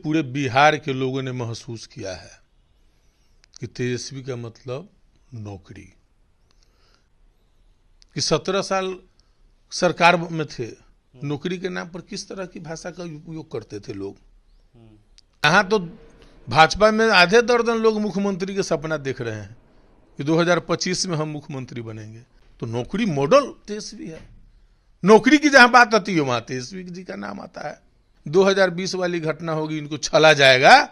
पूरे बिहार के लोगों ने महसूस किया है कि तेजस्वी का मतलब नौकरी, कि 17 साल सरकार में थे, नौकरी के नाम पर किस तरह की भाषा का उपयोग करते थे लोग। यहाँ तो भाजपा में आधे दर्जन लोग मुख्यमंत्री के सपना देख रहे हैं कि 2025 में हम मुख्यमंत्री बनेंगे। तो नौकरी मॉडल तेजस्वी है। नौकरी की जहां बात आती है वहां तेजस्वी जी का नाम आता है। 2020 वाली घटना होगी, इनको छला जाएगा,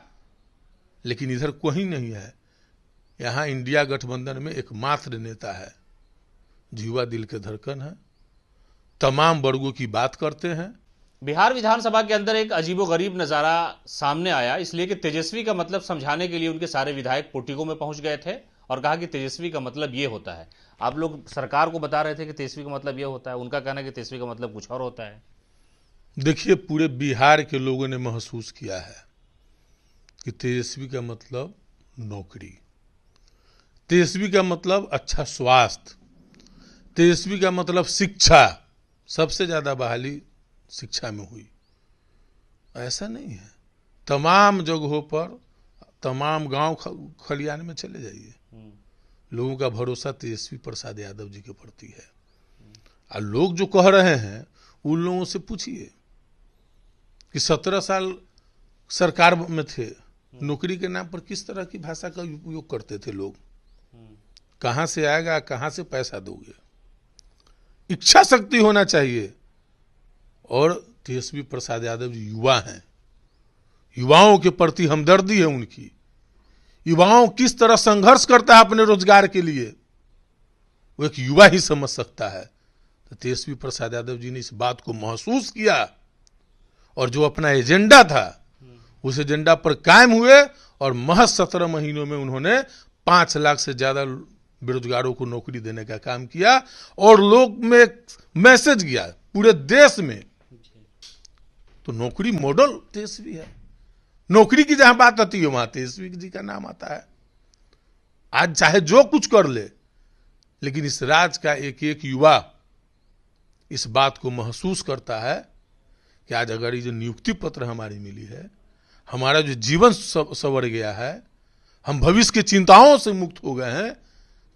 लेकिन इधर कोई नहीं है। यहाँ इंडिया गठबंधन में एकमात्र नेता है, युवा दिल के धड़कन है, तमाम वर्गों की बात करते हैं। बिहार विधानसभा के अंदर एक अजीबोगरीब नजारा सामने आया, इसलिए कि तेजस्वी का मतलब समझाने के लिए उनके सारे विधायक पोर्टिको में पहुंच गए थे और कहा कि तेजस्वी का मतलब ये होता है। आप लोग सरकार को बता रहे थे कि तेजस्वी का मतलब ये होता है, उनका कहना है कि तेजस्वी का मतलब कुछ और होता है। देखिए, पूरे बिहार के लोगों ने महसूस किया है कि तेजस्वी का मतलब नौकरी, तेजस्वी का मतलब अच्छा स्वास्थ्य, तेजस्वी का मतलब शिक्षा। सबसे ज्यादा बहाली शिक्षा में हुई। ऐसा नहीं है, तमाम जगहों पर, तमाम गांव खलियान में चले जाइए, लोगों का भरोसा तेजस्वी प्रसाद यादव जी के प्रति है। और लोग जो कह रहे हैं उन लोगों से पूछिए कि 17 साल सरकार में थे, नौकरी के नाम पर किस तरह की भाषा का उपयोग करते थे लोग। कहां से आएगा, कहां से पैसा दोगे। इच्छा शक्ति होना चाहिए। और तेजस्वी प्रसाद यादव जी युवा हैं, युवाओं के प्रति हमदर्दी है उनकी। युवाओं किस तरह संघर्ष करता है अपने रोजगार के लिए, वो एक युवा ही समझ सकता है। तो तेजस्वी प्रसाद यादव जी ने इस बात को महसूस किया और जो अपना एजेंडा था उस एजेंडा पर कायम हुए और महज 17 महीनों में उन्होंने 5 लाख से ज्यादा बेरोजगारों को नौकरी देने का काम किया। और लोग में एक मैसेज गया पूरे देश में। तो नौकरी मॉडल तेजस्वी है। नौकरी की जहां बात आती है वहां तेजस्वी जी का नाम आता है। आज चाहे जो कुछ कर ले, लेकिन इस राज्य का एक एक युवा इस बात को महसूस करता है कि आज अगर ये जो नियुक्ति पत्र हमारी मिली है, हमारा जो जीवन संवर गया है, हम भविष्य की चिंताओं से मुक्त हो गए हैं,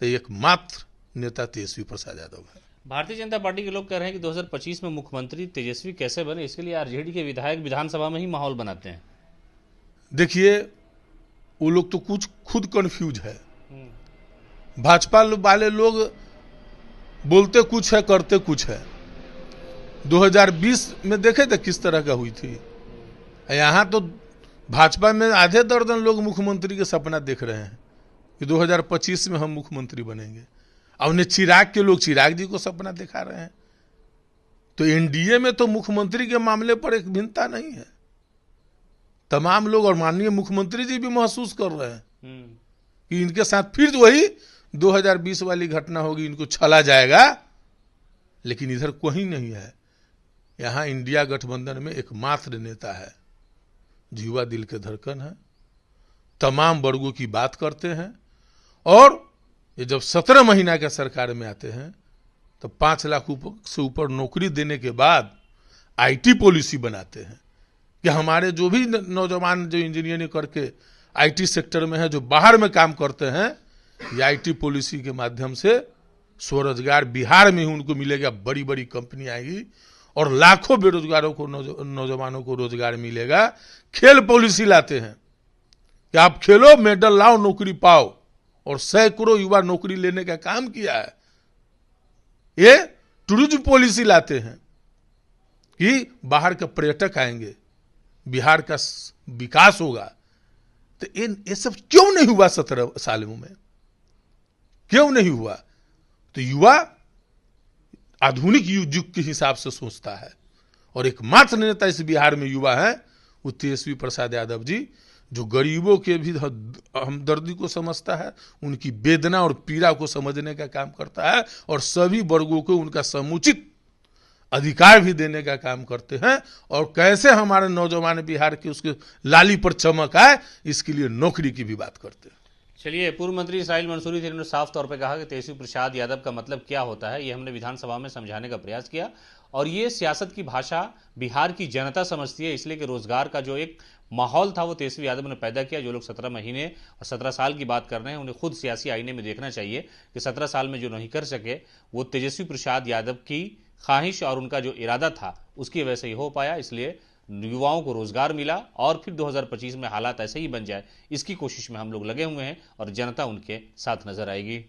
तो एकमात्र नेता तेजस्वी प्रसाद यादव है। भारतीय जनता पार्टी के लोग कह रहे हैं कि 2025 में मुख्यमंत्री तेजस्वी कैसे बने, इसके लिए आरजेडी के विधायक विधानसभा में ही माहौल बनाते हैं। देखिए, वो लोग तो कुछ खुद कंफ्यूज है। भाजपा वाले लोग बोलते कुछ है, करते कुछ है। 2020 में देखे थे किस तरह का हुई थी। यहां तो भाजपा में आधे दर्जन लोग मुख्यमंत्री के सपना देख रहे हैं कि 2025 में हम मुख्यमंत्री बनेंगे। अब उन्हें चिराग के लोग चिराग जी को सपना दिखा रहे हैं। तो एनडीए में तो मुख्यमंत्री के मामले पर एक भिन्नता नहीं है। तमाम लोग और माननीय मुख्यमंत्री जी भी महसूस कर रहे हैं कि इनके साथ फिर वही 2020 वाली घटना होगी, इनको छला जाएगा, लेकिन इधर कोई नहीं है। यहाँ इंडिया गठबंधन में एकमात्र नेता है, युवा दिल के धड़कन है, तमाम वर्गों की बात करते हैं। और ये जब 17 महीना के सरकार में आते हैं तो 5 लाख से ऊपर नौकरी देने के बाद आईटी पॉलिसी बनाते हैं कि हमारे जो भी नौजवान जो इंजीनियरिंग करके आईटी सेक्टर में है, जो बाहर में काम करते हैं, ये आईटी पॉलिसी के माध्यम से स्वरोजगार बिहार में ही उनको मिलेगा। बड़ी बड़ी कंपनी आएगी और लाखों बेरोजगारों को, नौजवानों को रोजगार मिलेगा। खेल पॉलिसी लाते हैं कि आप खेलो, मेडल लाओ, नौकरी पाओ, और सैकड़ों युवा नौकरी लेने का काम किया है। ये टूरिज्म पॉलिसी लाते हैं कि बाहर के पर्यटक आएंगे, बिहार का विकास होगा। तो ये सब क्यों नहीं हुआ 17 सालों में, क्यों नहीं हुआ? तो युवा आधुनिक युग के हिसाब से सोचता है और एकमात्र नेता इस बिहार में युवा है वो तेजस्वी प्रसाद यादव जी, जो गरीबों के भी हमदर्दी को समझता है, उनकी वेदना और पीड़ा को समझने का काम करता है और सभी वर्गों को उनका समुचित अधिकार भी देने का काम करते हैं। और कैसे हमारे नौजवान बिहार के उसके लाली पर चमक आए, इसके लिए नौकरी की भी बात करते हैं। चलिए, पूर्व मंत्री इस्राइल मंसूरी थे, उन्होंने साफ तौर पे कहा कि तेजस्वी प्रसाद यादव का मतलब क्या होता है, ये हमने विधानसभा में समझाने का प्रयास किया। और ये सियासत की भाषा बिहार की जनता समझती है, इसलिए कि रोजगार का जो एक माहौल था वो तेजस्वी यादव ने पैदा किया। जो लोग 17 महीने और 17 साल की बात कर रहे हैं, उन्हें खुद सियासी आईने में देखना चाहिए कि 17 साल में जो नहीं कर सके वो तेजस्वी प्रसाद यादव की ख्वाहिश और उनका जो इरादा था उसकी वजह से ही हो पाया। इसलिए युवाओं को रोजगार मिला और फिर 2025 में हालात ऐसे ही बन जाए, इसकी कोशिश में हम लोग लगे हुए हैं और जनता उनके साथ नजर आएगी।